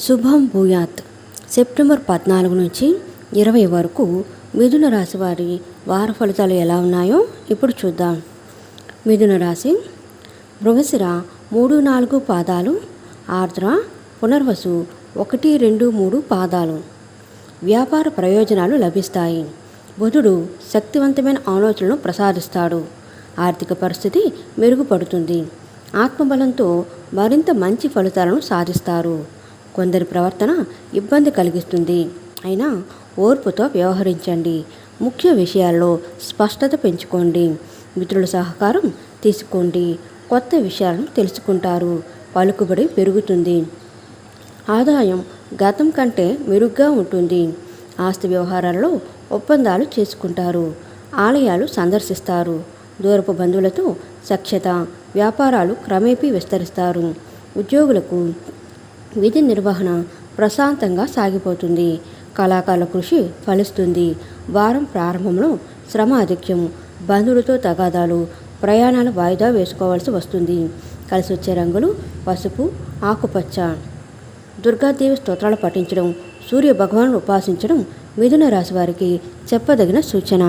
శుభం భూయాత్. సెప్టెంబర్ 14 నుంచి 20 వరకు మిథున రాశి వారి వార ఫలితాలు ఎలా ఉన్నాయో ఇప్పుడు చూద్దాం. మిథున రాశి: మృగశిర 3-4 పాదాలు, ఆర్ద్ర, పునర్వసు 1-2-3 పాదాలు. వ్యాపార ప్రయోజనాలు లభిస్తాయి. బుధుడు శక్తివంతమైన ఆలోచనలను ప్రసాదిస్తాడు. ఆర్థిక పరిస్థితి మెరుగుపడుతుంది. ఆత్మబలంతో మరింత మంచి ఫలితాలను సాధిస్తారు. కొందరి ప్రవర్తన ఇబ్బంది కలిగిస్తుంది, అయినా ఓర్పుతో వ్యవహరించండి. ముఖ్య విషయాల్లో స్పష్టత పెంచుకోండి. మిత్రుల సహకారం తీసుకోండి. కొత్త విషయాలను తెలుసుకుంటారు. పలుకుబడి పెరుగుతుంది. ఆదాయం గతం కంటే మెరుగ్గా ఉంటుంది. ఆస్తి వ్యవహారాలలో ఒప్పందాలు చేసుకుంటారు. ఆలయాలు సందర్శిస్తారు. దూరపు బంధువులతో సఖ్యత. వ్యాపారాలు క్రమేపీ విస్తరిస్తారు. ఉద్యోగులకు విధి నిర్వహణ ప్రశాంతంగా సాగిపోతుంది. కళాకారుల కృషి ఫలిస్తుంది. వారం ప్రారంభంలో శ్రమ అధిక్యం. బంధువులతో తగాదాలు. ప్రయాణాలు వాయిదా వేసుకోవాల్సి వస్తుంది. కలిసి వచ్చే రంగులు పసుపు, ఆకుపచ్చ. దుర్గాదేవి స్తోత్రాలు పఠించడం, సూర్య భగవాను ఉపాసించడం మిథున రాశి వారికి చెప్పదగిన సూచన.